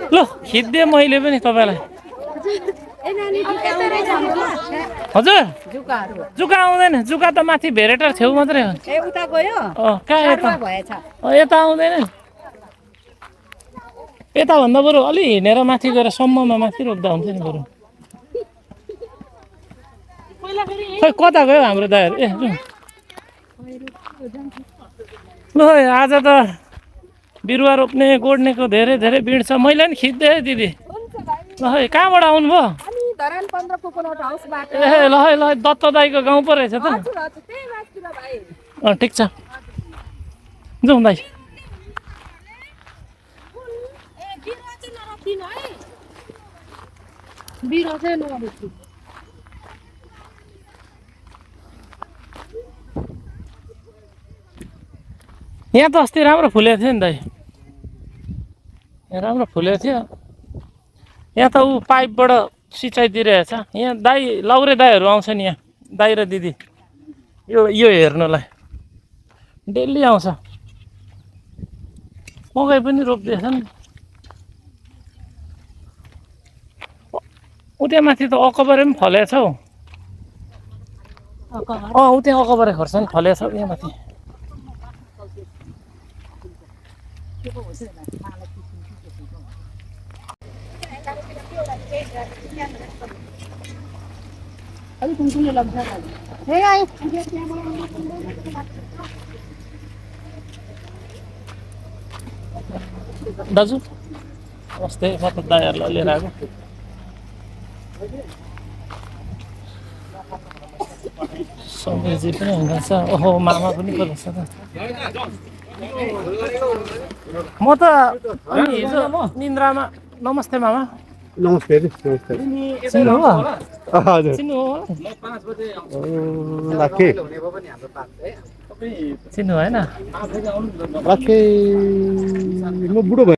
ल खिच्दिएँ मैले पनि तपाईँलाई हजुर जुका आउँदैन जुका त माथि भेडेटार छेउ मात्रै हो कहाँ यता आउँदैन यताभन्दा बरु अलि हिँडेर माथि गएर सम्ममा माथि रोप्दा हुन्छ नि बरु खै कता गयो हाम्रो दाइहरू ल आज त बिरुवा रोप्ने गोड्नेको धेरै धेरै भिड छ मैले पनि खिच्दै दिदी ल है कहाँबाट आउनुभयो ए ल है ल दत्त दाईको गाउँ पो रहेछ त ठिक छ जाउँ दाई यहाँ त अस्ति राम्रो फुलेको थियो नि दाइ यहाँ राम्रो फुलेको थियो यहाँ त ऊ पाइपबाट सिँचाइ दिइरहेछ यहाँ दाई लाउरे दाईहरू आउँछन् यहाँ दाई र दिदी यो हेर्नुलाई डेली आउँछ मकै पनि रोप्दैछन् उता माथि त अकबरे पनि फलेको छ हौ उता अकबरे खोर्सानी फलेको छ यहाँ माथि दाजु नमस्ते म त दाइहरूलाई लिएर आएको सब्जी पनि हुँदैछ ओहो मामा पनि पो रहेछ त म त हिजो निन्द्रामा नमस्ते मामा नमस्ते चिन्नु हो हजुर चिन्नु हो राखे चिन्नु भएन राखे म बुढो भयो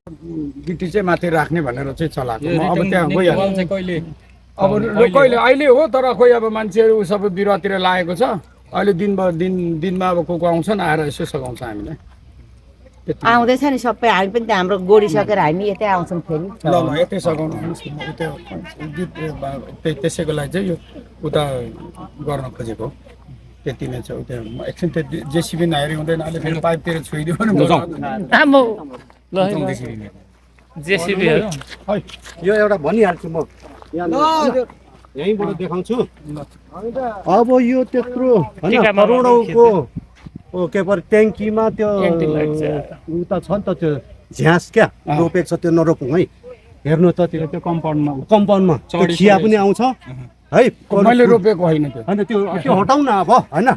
गिटी चाहिँ माथि राख्ने भनेर चाहिँ चलाएको म अब त्यहाँ गइहाल्छु अब कहिले अहिले हो तर खोइ अब मान्छेहरू सबै बिरुवातिर लागेको छ अहिले दिनमा अब को आउँछन् आएर यसो सघाउँछ हामीलाई आउँदैछ नि सबै हामी पनि त हाम्रो गोडिसकेर हामी यतै आउँछौँ फेरि ल यतै सघाउनु त्यसैको लागि चाहिँ यो उता गर्न खोजेको त्यति नै छ उता एकछिन त्यो जेसिबी नहेरी हुँदैन अहिले फेरि पाइपतिर छोइदियो भने जेसिबीहरू यो एउटा भनिहाल्छु म यहीँबाट देखाउँछु अब यो त्यत्रो होइन करोडौँको के परे ट्याङ्कीमा त्यो उता छ नि त त्यो झ्यास क्या रोपेको छ त्यो नरोपौँ है हेर्नु त त्यो कम्पाउन्डमा त्यो खिया पनि आउँछ है मैले रोपेको होइन त्यो हटाउँ न अब होइन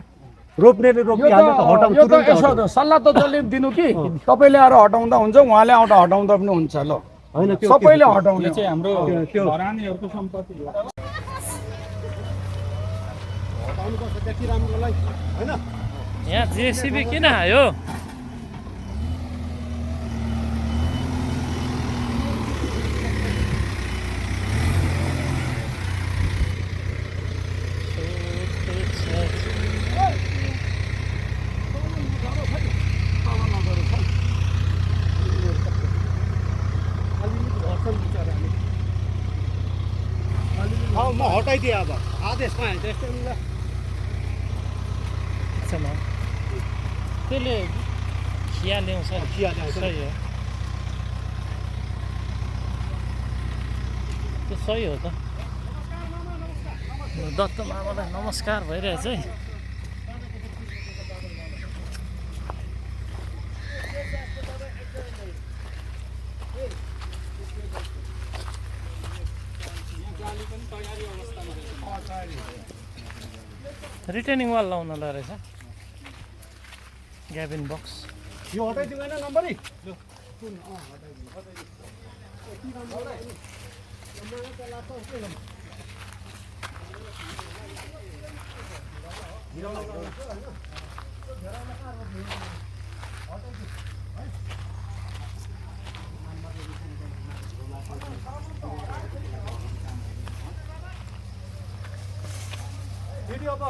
रोप्नेले रोपिहाल्यो त हटाउँ सल्लाह त जसले दिनु कि तपाईँले आएर हटाउँदा हुन्छ उहाँले आउँदा हटाउँदा पनि हुन्छ ल होइन त्यो सबैले हटाउने चाहिँ हाम्रो त्यो धरानीहरूको सम्पत्ति हो हटाउनुपर्छ त्यति राम्रोलाई होइन यहाँ जेसिबी किन आयो म हटाइदिएँ अब आदेशमा त्यसले खिया ल्याउँछ खिया ल्याउँछ सही हो त्यो सही हो त दत्त मामालाई नमस्कार भइरहेछ है रिटर्निङ वाल लाउनलाई रहेछ ग्याबिन बक्स यो हटाइदिँदैन नम्बरै फेरि अब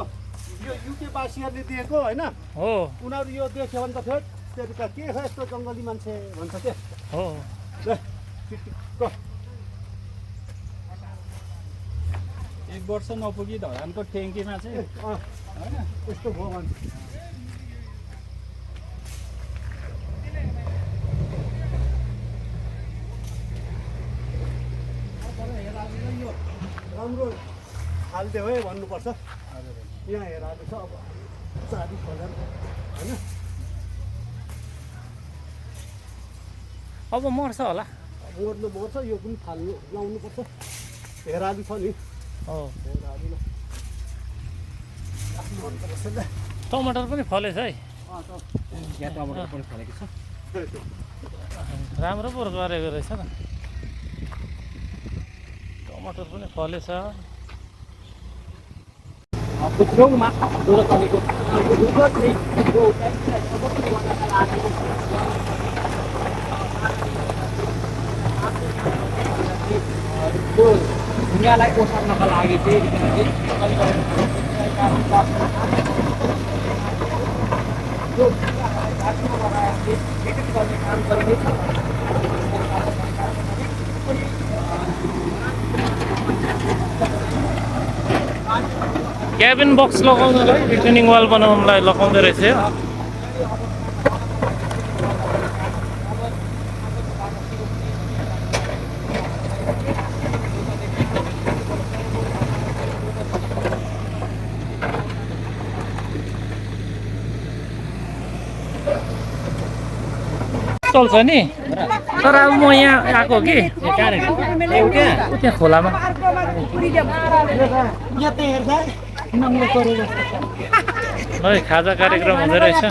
यो युके वासीहरूले दिएको होइन हो उनीहरू यो देख्यो भने त फेरि तेरिका के छ यस्तो जङ्गली मान्छे भन्छ के हो ल टिटिक्क 1 वर्ष नपुगी धरानको ट्याङ्कीमा चाहिँ होइन यस्तो भयो मान्छे राम्रो हालिदियो है भन्नुपर्छ यहाँ हेराएको छ अब 40,000 होइन अब मर्छ होला मर्नु मर्छ यो पनि फाल्नु लाउनुपर्छ हेरालु छ नि हो हेरालु आफ्नो मनपर्छ ल टमाटर पनि फलेछ है यहाँ टमाटर पनि फलेको छ राम्रो पो गरेको रहेछ त टमाटर पनि फलेछ छेउमा ढुङ्गालाई ओसार्नका लागि चाहिँ क्याबिन बक्स लगाउनलाई रिटर्निङ वाल बनाउनलाई लगाउँदो रहेछ यो चल्छ नि तर अब म यहाँ आएको कि त्यहाँ खोलामा है खाजा कार्यक्रम हुँदो रहेछ